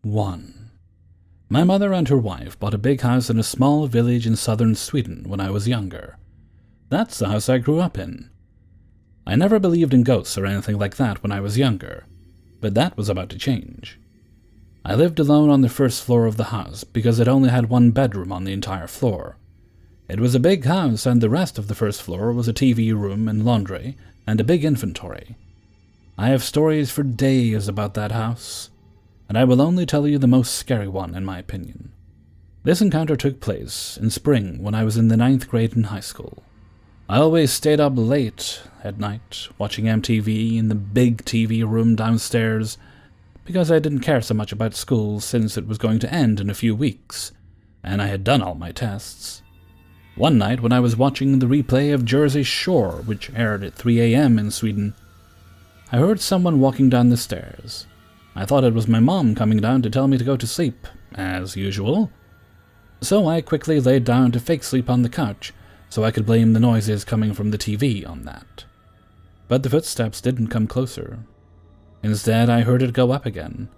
1. My mother and her wife bought a big house in a small village in southern Sweden when I was younger. That's the house I grew up in. I never believed in ghosts or anything like that when I was younger, but that was about to change. I lived alone on the first floor of the house because it only had one bedroom on the entire floor. It was a big house, and the rest of the first floor was a TV room and laundry and a big inventory. I have stories for days about that house, and I will only tell you the most scary one in my opinion. This encounter took place in spring when I was in the 9th grade in high school. I always stayed up late at night watching MTV in the big TV room downstairs because I didn't care so much about school since it was going to end in a few weeks, and I had done all my tests. One night when I was watching the replay of Jersey Shore, which aired at 3 a.m. in Sweden, I heard someone walking down the stairs. I thought it was my mom coming down to tell me to go to sleep, as usual. So I quickly laid down to fake sleep on the couch, so I could blame the noises coming from the TV on that. But the footsteps didn't come closer. Instead, I heard it go up again.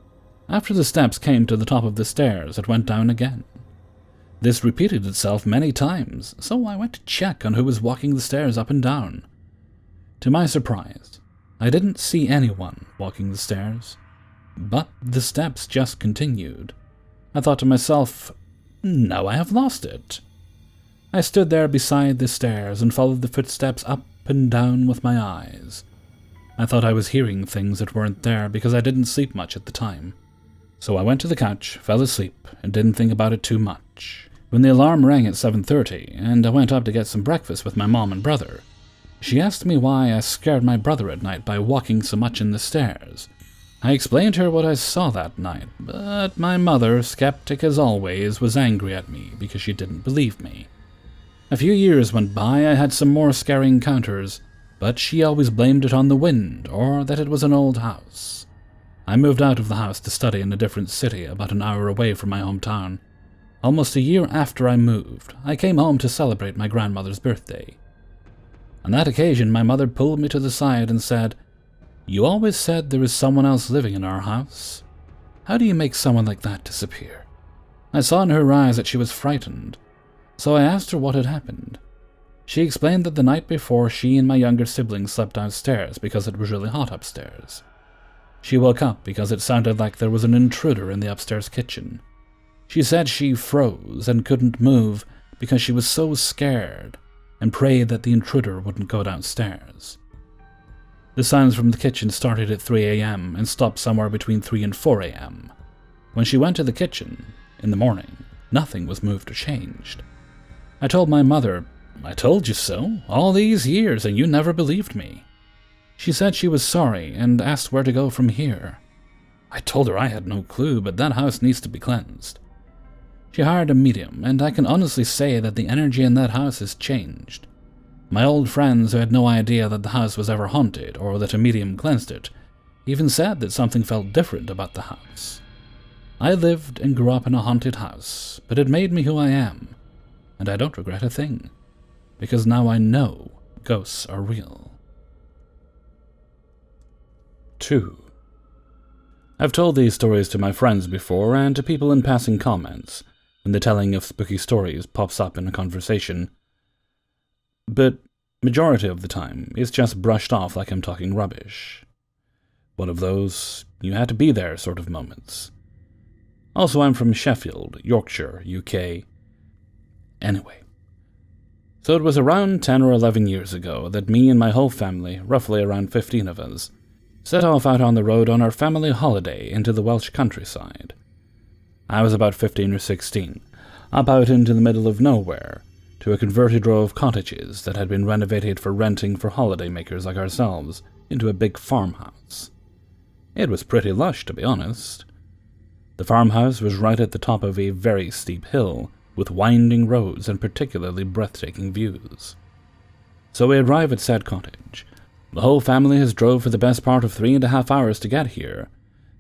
After the steps came to the top of the stairs, it went down again. This repeated itself many times, so I went to check on who was walking the stairs up and down. To my surprise, I didn't see anyone walking the stairs, but the steps just continued. I thought to myself, now I have lost it. I stood there beside the stairs and followed the footsteps up and down with my eyes. I thought I was hearing things that weren't there because I didn't sleep much at the time. So I went to the couch, fell asleep, and didn't think about it too much. When the alarm rang at 7:30, and I went up to get some breakfast with my mom and brother, she asked me why I scared my brother at night by walking so much in the stairs. I explained to her what I saw that night, but my mother, skeptic as always, was angry at me because she didn't believe me. A few years went by, I had some more scary encounters, but she always blamed it on the wind or that it was an old house. I moved out of the house to study in a different city about an hour away from my hometown. Almost a year after I moved, I came home to celebrate my grandmother's birthday. On that occasion, my mother pulled me to the side and said, "You always said there is someone else living in our house. How do you make someone like that disappear?" I saw in her eyes that she was frightened, so I asked her what had happened. She explained that the night before, she and my younger sibling slept downstairs because it was really hot upstairs. She woke up because it sounded like there was an intruder in the upstairs kitchen. She said she froze and couldn't move because she was so scared and prayed that the intruder wouldn't go downstairs. The sounds from the kitchen started at 3 a.m. and stopped somewhere between 3 and 4 a.m. When she went to the kitchen in the morning, nothing was moved or changed. I told my mother, "I told you so, all these years, and you never believed me." She said she was sorry and asked where to go from here. I told her I had no clue, but that house needs to be cleansed. She hired a medium, and I can honestly say that the energy in that house has changed. My old friends who had no idea that the house was ever haunted or that a medium cleansed it even said that something felt different about the house. I lived and grew up in a haunted house, but it made me who I am, and I don't regret a thing, because now I know ghosts are real. 2. I've told these stories to my friends before and to people in passing comments when the telling of spooky stories pops up in a conversation, but majority of the time it's just brushed off like I'm talking rubbish. One of those you had to be there sort of moments. Also, I'm from Sheffield, Yorkshire, UK. Anyway, so it was around 10 or 11 years ago that me and my whole family, roughly around 15 of us, set off out on the road on our family holiday into the Welsh countryside. I was about 15 or 16, up out into the middle of nowhere, to a converted row of cottages that had been renovated for renting for holiday makers like ourselves into a big farmhouse. It was pretty lush, to be honest. The farmhouse was right at the top of a very steep hill, with winding roads and particularly breathtaking views. So we arrive at said cottage. The whole family has drove for the best part of 3.5 hours to get here,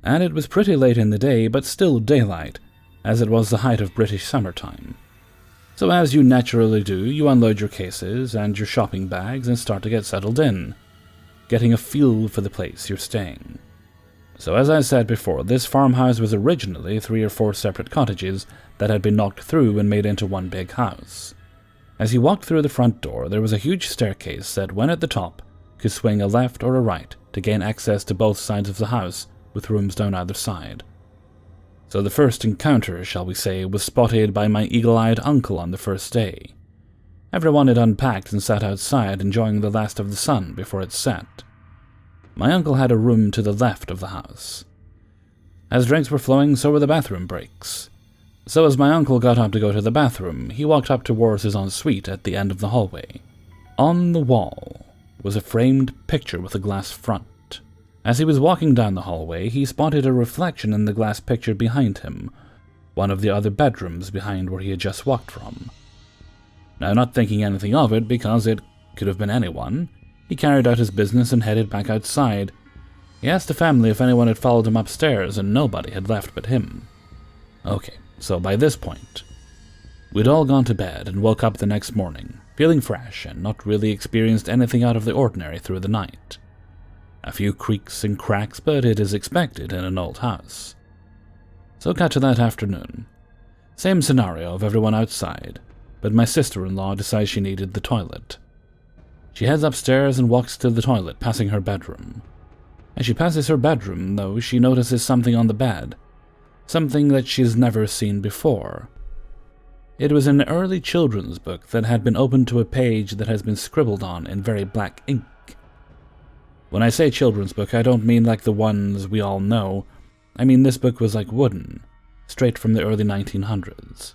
and it was pretty late in the day, but still daylight, as it was the height of British summertime. So as you naturally do, you unload your cases and your shopping bags and start to get settled in, getting a feel for the place you're staying. So as I said before, this farmhouse was originally 3 or 4 separate cottages that had been knocked through and made into one big house. As you walked through the front door, there was a huge staircase that, when at the top, could swing a left or a right to gain access to both sides of the house, with rooms down either side. So the first encounter, shall we say, was spotted by my eagle-eyed uncle on the first day. Everyone had unpacked and sat outside, enjoying the last of the sun before it set. My uncle had a room to the left of the house. As drinks were flowing, so were the bathroom breaks. So as my uncle got up to go to the bathroom, he walked up towards his ensuite at the end of the hallway. On the wall was a framed picture with a glass front. As he was walking down the hallway, he spotted a reflection in the glass picture behind him, one of the other bedrooms behind where he had just walked from. Now, not thinking anything of it, because it could have been anyone, he carried out his business and headed back outside. He asked the family if anyone had followed him upstairs, and nobody had left but him. Okay, so by this point, we'd all gone to bed and woke up the next morning, feeling fresh and not really experienced anything out of the ordinary through the night. A few creaks and cracks, but it is expected in an old house. So cut to that afternoon. Same scenario of everyone outside, but my sister-in-law decides she needed the toilet. She heads upstairs and walks to the toilet, passing her bedroom. As she passes her bedroom, though, she notices something on the bed, something that she's never seen before. It was an early children's book that had been opened to a page that has been scribbled on in very black ink. When I say children's book, I don't mean like the ones we all know. I mean this book was like wooden, straight from the early 1900s.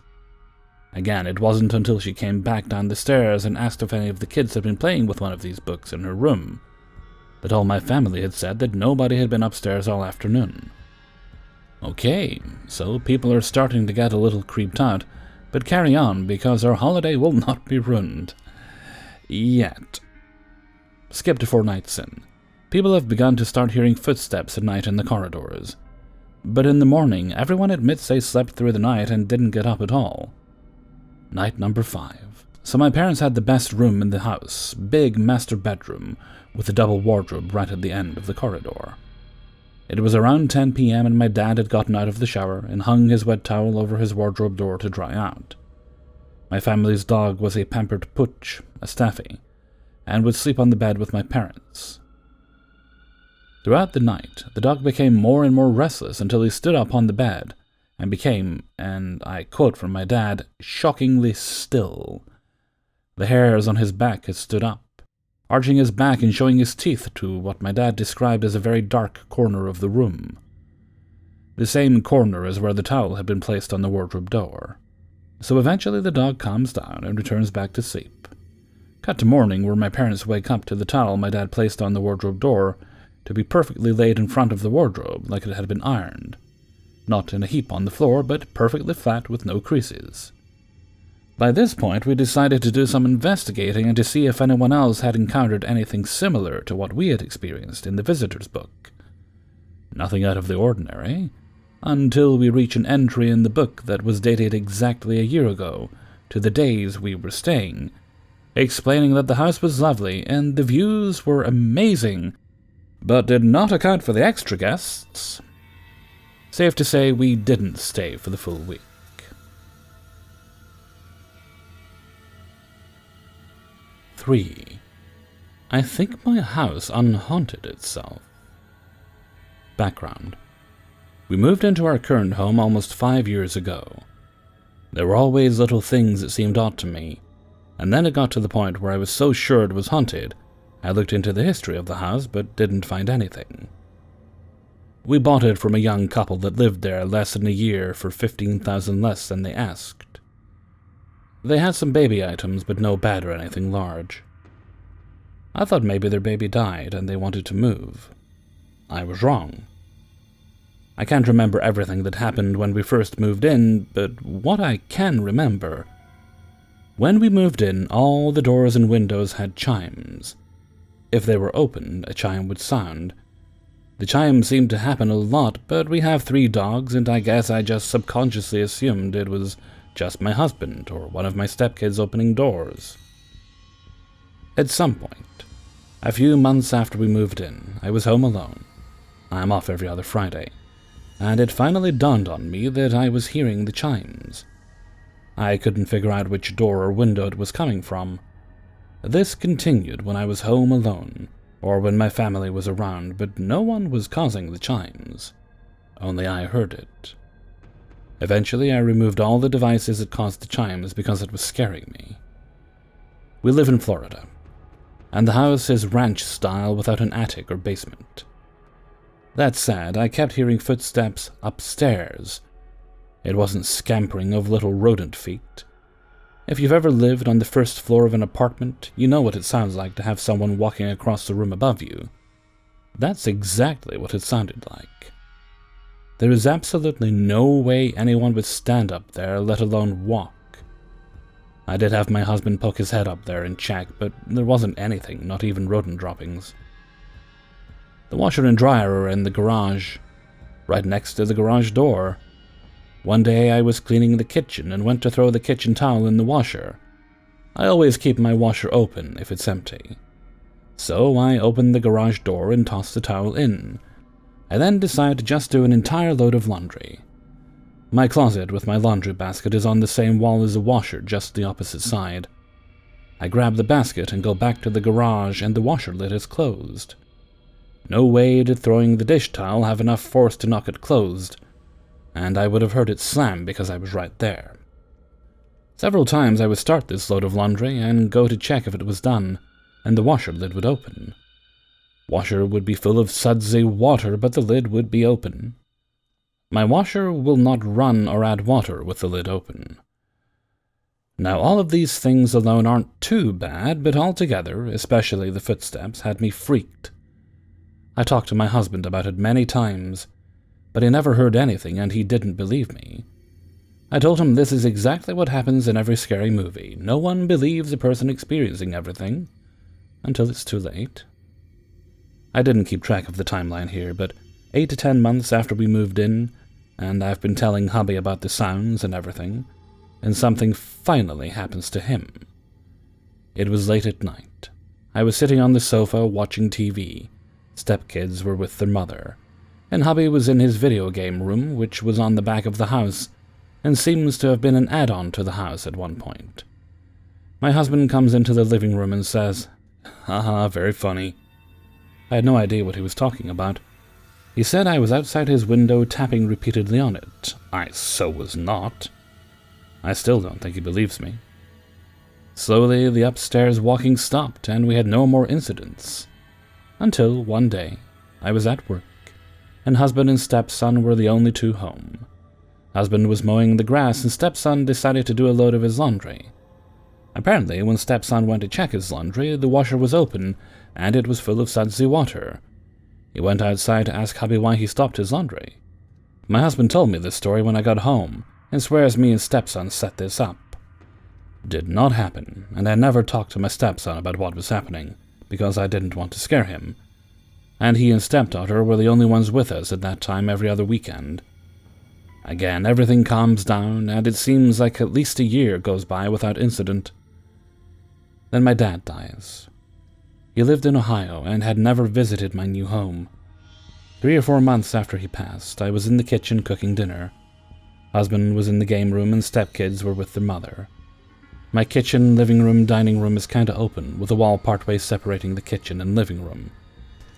Again, it wasn't until she came back down the stairs and asked if any of the kids had been playing with one of these books in her room, that all my family had said that nobody had been upstairs all afternoon. Okay, so people are starting to get a little creeped out, but carry on, because our holiday will not be ruined. Yet. Skip to 4 nights in. People have begun to start hearing footsteps at night in the corridors. But in the morning, everyone admits they slept through the night and didn't get up at all. Night number 5. So my parents had the best room in the house, big master bedroom, with a double wardrobe right at the end of the corridor. It was around 10 p.m. and my dad had gotten out of the shower and hung his wet towel over his wardrobe door to dry out. My family's dog was a pampered pooch, a staffy, and would sleep on the bed with my parents. Throughout the night, the dog became more and more restless until he stood up on the bed and became, and I quote from my dad, shockingly still. The hairs on his back had stood up, arching his back and showing his teeth to what my dad described as a very dark corner of the room. The same corner as where the towel had been placed on the wardrobe door. So eventually the dog calms down and returns back to sleep. Cut to morning, where my parents wake up to the towel my dad placed on the wardrobe door to be perfectly laid in front of the wardrobe like it had been ironed. Not in a heap on the floor, but perfectly flat with no creases. By this point, we decided to do some investigating and to see if anyone else had encountered anything similar to what we had experienced in the visitor's book. Nothing out of the ordinary, until we reach an entry in the book that was dated exactly a year ago, to the days we were staying, explaining that the house was lovely and the views were amazing, but did not account for the extra guests. Safe to say, we didn't stay for the full week. 3. I think my house unhaunted itself. Background. We moved into our current home almost 5 years ago. There were always little things that seemed odd to me, and then it got to the point where I was so sure it was haunted, I looked into the history of the house but didn't find anything. We bought it from a young couple that lived there less than a year for $15,000 less than they asked. They had some baby items, but no bed or anything large. I thought maybe their baby died and they wanted to move. I was wrong. I can't remember everything that happened when we first moved in, but what I can remember. When we moved in, all the doors and windows had chimes. If they were open, a chime would sound. The chime seemed to happen a lot, but we have 3 dogs, and I guess I just subconsciously assumed it was just my husband or one of my stepkids opening doors. At some point, a few months after we moved in, I was home alone. I'm off every other Friday, and it finally dawned on me that I was hearing the chimes. I couldn't figure out which door or window it was coming from. This continued when I was home alone, or when my family was around, but no one was causing the chimes. Only I heard it. Eventually, I removed all the devices that caused the chimes because it was scaring me. We live in Florida, and the house is ranch-style without an attic or basement. That said, I kept hearing footsteps upstairs. It wasn't scampering of little rodent feet. If you've ever lived on the first floor of an apartment, you know what it sounds like to have someone walking across the room above you. That's exactly what it sounded like. There is absolutely no way anyone would stand up there, let alone walk. I did have my husband poke his head up there and check, but there wasn't anything, not even rodent droppings. The washer and dryer are in the garage, right next to the garage door. One day I was cleaning the kitchen and went to throw the kitchen towel in the washer. I always keep my washer open if it's empty. So I opened the garage door and tossed the towel in. I then decided to just do an entire load of laundry. My closet with my laundry basket is on the same wall as the washer, just the opposite side. I grab the basket and go back to the garage, and the washer lid is closed. No way did throwing the dish towel have enough force to knock it closed, and I would have heard it slam because I was right there. Several times I would start this load of laundry and go to check if it was done, and the washer lid would open. Washer would be full of sudsy water, but the lid would be open. My washer will not run or add water with the lid open. Now, all of these things alone aren't too bad, but altogether, especially the footsteps, had me freaked. I talked to my husband about it many times, but he never heard anything and he didn't believe me. I told him this is exactly what happens in every scary movie. No one believes a person experiencing everything until it's too late. I didn't keep track of the timeline here, but 8 to 10 months after we moved in, and I've been telling hubby about the sounds and everything, and something finally happens to him. It was late at night. I was sitting on the sofa watching TV. Stepkids were with their mother, and hubby was in his video game room, which was on the back of the house, and seems to have been an add-on to the house at one point. My husband comes into the living room and says, "Haha, very funny." I had no idea what he was talking about. He said I was outside his window tapping repeatedly on it. I so was not. I still don't think he believes me. Slowly, the upstairs walking stopped, and we had no more incidents. Until one day, I was at work, and husband and stepson were the only two home. Husband was mowing the grass, and stepson decided to do a load of his laundry. Apparently, when stepson went to check his laundry, the washer was open, and it was full of sudsy water. He went outside to ask hubby why he stopped his laundry. My husband told me this story when I got home, and swears me and stepson set this up. Did not happen, and I never talked to my stepson about what was happening, because I didn't want to scare him. And he and stepdaughter were the only ones with us at that time every other weekend. Again, everything calms down, and it seems like at least a year goes by without incident. Then my dad dies. He lived in Ohio and had never visited my new home. 3 or 4 months after he passed, I was in the kitchen cooking dinner. Husband was in the game room and stepkids were with their mother. My kitchen, living room, dining room is kinda open, with a wall partway separating the kitchen and living room.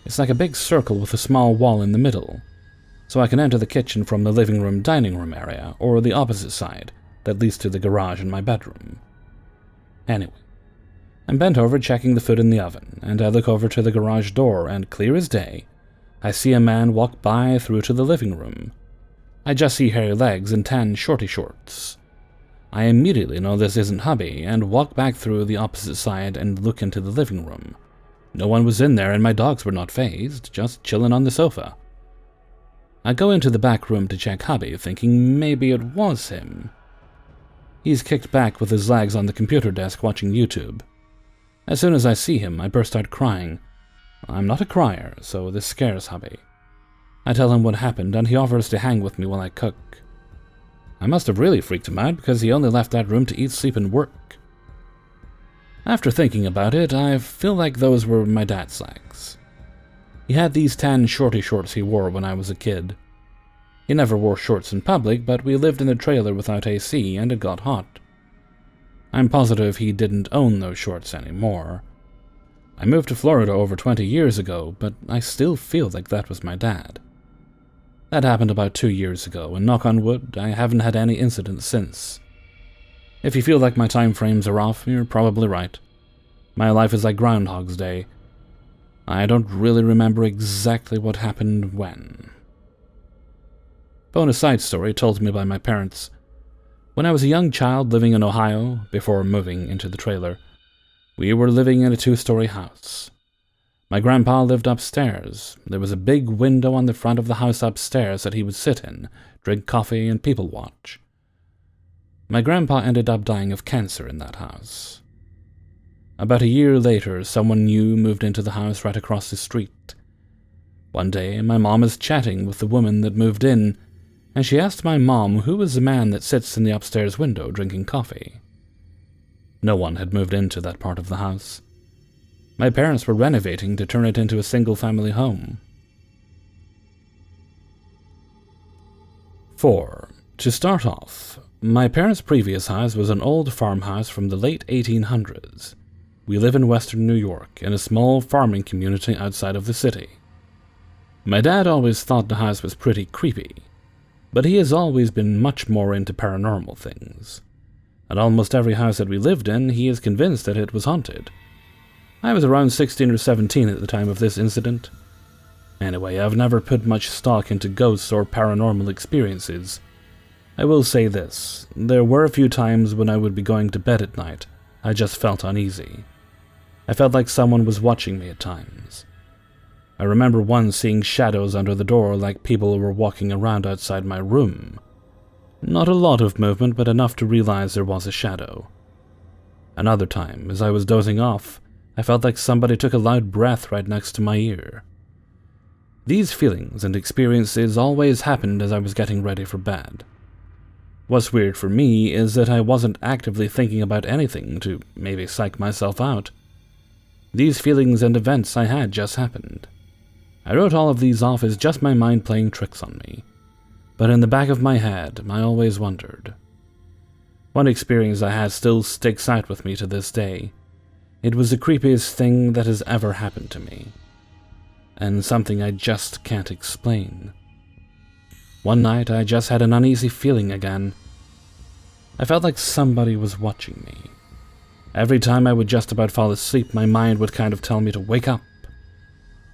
It's like a big circle with a small wall in the middle, so I can enter the kitchen from the living room, dining room area, or the opposite side that leads to the garage and my bedroom. Anyway, I'm bent over checking the food in the oven, and I look over to the garage door, and clear as day, I see a man walk by through to the living room. I just see hairy legs and tan shorty shorts. I immediately know this isn't hubby, and walk back through the opposite side and look into the living room. No one was in there, and my dogs were not fazed, just chilling on the sofa. I go into the back room to check hubby, thinking maybe it was him. He's kicked back with his legs on the computer desk watching YouTube. As soon as I see him, I burst out crying. I'm not a crier, so this scares hubby. I tell him what happened, and he offers to hang with me while I cook. I must have really freaked him out because he only left that room to eat, sleep, and work. After thinking about it, I feel like those were my dad's legs. He had these tan shorty shorts he wore when I was a kid. He never wore shorts in public, but we lived in the trailer without AC and it got hot. I'm positive he didn't own those shorts anymore. I moved to Florida over 20 years ago, but I still feel like that was my dad. That happened about 2 years ago, and knock on wood, I haven't had any incidents since. If you feel like my time frames are off, you're probably right. My life is like Groundhog's Day. I don't really remember exactly what happened when. Bonus side story told to me by my parents. When I was a young child living in Ohio, before moving into the trailer, we were living in a 2-story house. My grandpa lived upstairs. There was a big window on the front of the house upstairs that he would sit in, drink coffee, and people watch. My grandpa ended up dying of cancer in that house. About a year later, someone new moved into the house right across the street. One day, my mom is chatting with the woman that moved in, and she asked my mom who was the man that sits in the upstairs window drinking coffee. No one had moved into that part of the house. My parents were renovating to turn it into a single-family home. 4. To start off, my parents' previous house was an old farmhouse from the late 1800s. We live in western New York, in a small farming community outside of the city. My dad always thought the house was pretty creepy, but he has always been much more into paranormal things. At almost every house that we lived in, he is convinced that it was haunted. I was around 16 or 17 at the time of this incident. Anyway, I've never put much stock into ghosts or paranormal experiences. I will say this, there were a few times when I would be going to bed at night, I just felt uneasy. I felt like someone was watching me at times. I remember once seeing shadows under the door like people were walking around outside my room. Not a lot of movement, but enough to realize there was a shadow. Another time, as I was dozing off, I felt like somebody took a loud breath right next to my ear. These feelings and experiences always happened as I was getting ready for bed. What's weird for me is that I wasn't actively thinking about anything to maybe psych myself out. These feelings and events I had just happened. I wrote all of these off as just my mind playing tricks on me. But in the back of my head, I always wondered. One experience I had still sticks out with me to this day. It was the creepiest thing that has ever happened to me. And something I just can't explain. One night, I just had an uneasy feeling again. I felt like somebody was watching me. Every time I would just about fall asleep, my mind would kind of tell me to wake up.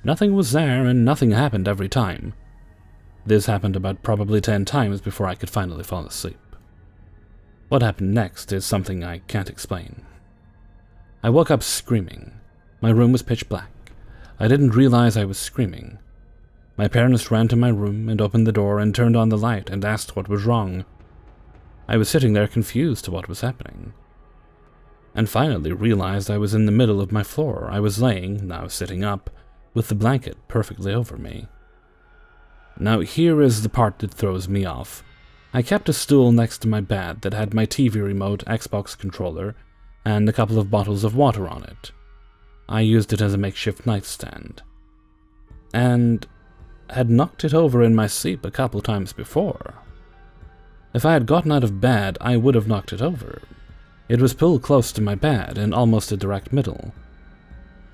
Nothing was there, and nothing happened every time. This happened about probably 10 times before I could finally fall asleep. What happened next is something I can't explain. I woke up screaming. My room was pitch black. I didn't realize I was screaming. My parents ran to my room and opened the door and turned on the light and asked what was wrong. I was sitting there confused to what was happening. And finally realized I was in the middle of my floor. I was laying, now sitting up, with the blanket perfectly over me. Now here is the part that throws me off. I kept a stool next to my bed that had my TV remote, Xbox controller, and a couple of bottles of water on it. I used it as a makeshift nightstand. And had knocked it over in my sleep a couple times before. If I had gotten out of bed, I would have knocked it over. It was pulled close to my bed, in almost a direct middle.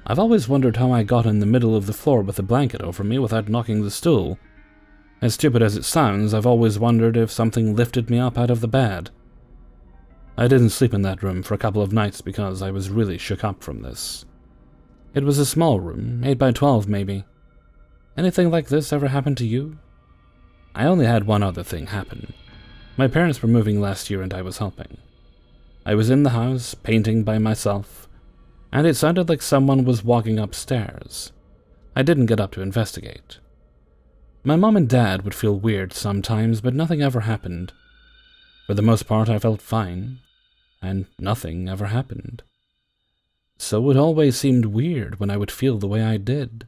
I've always wondered how I got in the middle of the floor with a blanket over me without knocking the stool. As stupid as it sounds, I've always wondered if something lifted me up out of the bed. I didn't sleep in that room for a couple of nights because I was really shook up from this. It was a small room, 8 by 12 maybe. Anything like this ever happened to you? I only had one other thing happen. My parents were moving last year and I was helping. I was in the house, painting by myself, and it sounded like someone was walking upstairs. I didn't get up to investigate. My mom and dad would feel weird sometimes, but nothing ever happened. For the most part, I felt fine, and nothing ever happened. So it always seemed weird when I would feel the way I did.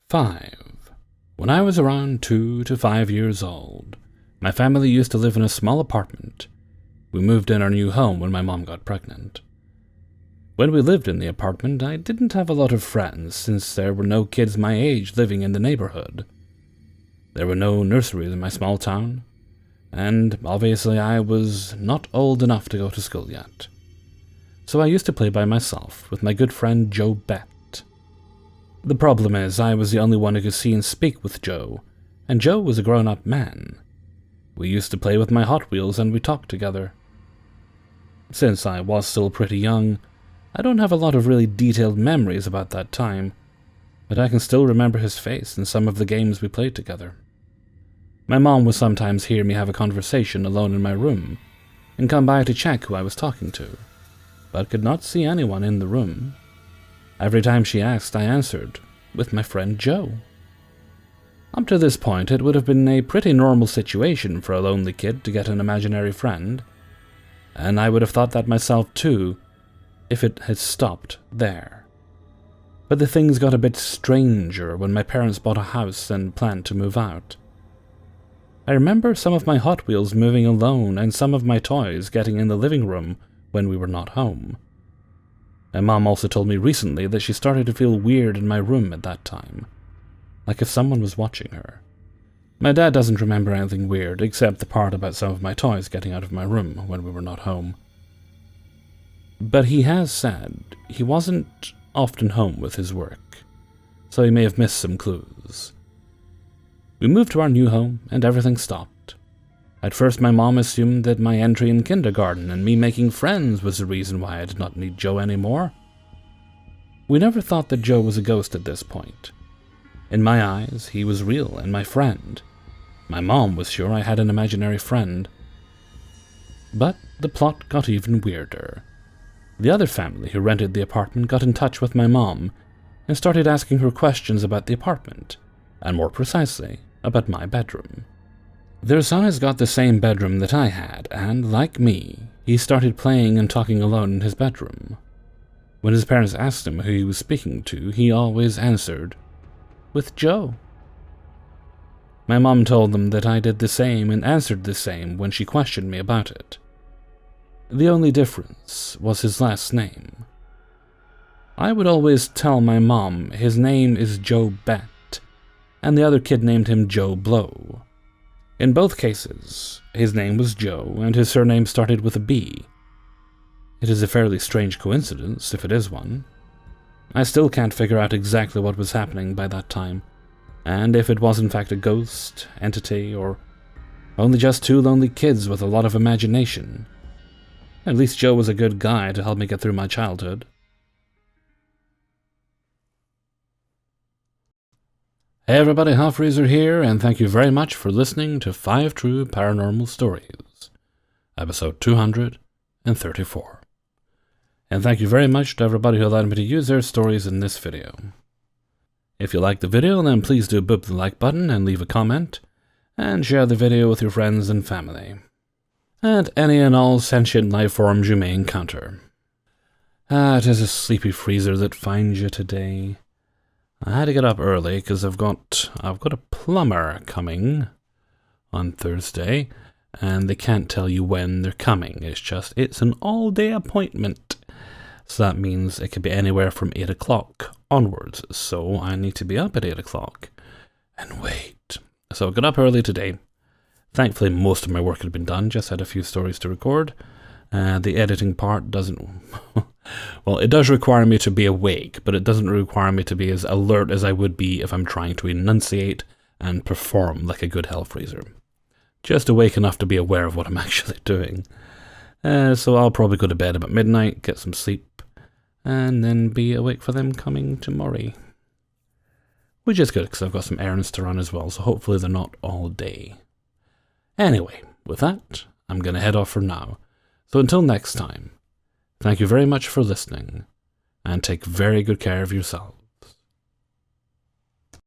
5. When I was around 2 to 5 years old, my family used to live in a small apartment. We moved in our new home when my mom got pregnant. When we lived in the apartment, I didn't have a lot of friends since there were no kids my age living in the neighborhood. There were no nurseries in my small town, and obviously I was not old enough to go to school yet. So I used to play by myself with my good friend Joe Bett. The problem is I was the only one who could see and speak with Joe, and Joe was a grown-up man. We used to play with my Hot Wheels and we talked together. Since I was still pretty young, I don't have a lot of really detailed memories about that time, but I can still remember his face in some of the games we played together. My mom would sometimes hear me have a conversation alone in my room, and come by to check who I was talking to, but could not see anyone in the room. Every time she asked, I answered, with my friend Joe. Up to this point, it would have been a pretty normal situation for a lonely kid to get an imaginary friend, and I would have thought that myself too, if it had stopped there. But the things got a bit stranger when my parents bought a house and planned to move out. I remember some of my Hot Wheels moving alone and some of my toys getting in the living room when we were not home. My mom also told me recently that she started to feel weird in my room at that time, like if someone was watching her. My dad doesn't remember anything weird except the part about some of my toys getting out of my room when we were not home. But he has said he wasn't often home with his work, so he may have missed some clues. We moved to our new home, and everything stopped. At first my mom assumed that my entry in kindergarten and me making friends was the reason why I did not need Joe anymore. We never thought that Joe was a ghost at this point. In my eyes, he was real and my friend. My mom was sure I had an imaginary friend. But the plot got even weirder. The other family who rented the apartment got in touch with my mom and started asking her questions about the apartment, and more precisely, about my bedroom. Their son has got the same bedroom that I had, and, like me, he started playing and talking alone in his bedroom. When his parents asked him who he was speaking to, he always answered, "With Joe." My mom told them that I did the same and answered the same when she questioned me about it. The only difference was his last name. I would always tell my mom his name is Joe Bett, and the other kid named him Joe Blow. In both cases, his name was Joe and his surname started with a B. It is a fairly strange coincidence, if it is one. I still can't figure out exactly what was happening by that time, and if it was in fact a ghost, entity, or only just two lonely kids with a lot of imagination. At least Joe was a good guy to help me get through my childhood. Hey everybody, Hellfreezer here, and thank you very much for listening to 5 True Paranormal Stories, episode 234. And thank you very much to everybody who allowed me to use their stories in this video. If you liked the video, then please do boop the like button and leave a comment, and share the video with your friends and family, and any and all sentient life forms you may encounter. It is a sleepy freezer that finds you today. I had to get up early because I've got a plumber coming on Thursday, and they can't tell you when they're coming. It's an all-day appointment. So that means it could be anywhere from 8 o'clock onwards. So I need to be up at 8 o'clock and wait. So I got up early today. Thankfully, most of my work had been done. Just had a few stories to record. The editing part doesn't... Well, it does require me to be awake, but it doesn't require me to be as alert as I would be if I'm trying to enunciate and perform like a good Hellfreezer. Just awake enough to be aware of what I'm actually doing. So I'll probably go to bed about midnight, get some sleep, and then be awake for them coming tomorrow. Which is good, because I've got some errands to run as well, so hopefully they're not all day. Anyway, with that, I'm going to head off for now. So until next time, thank you very much for listening, and take very good care of yourself.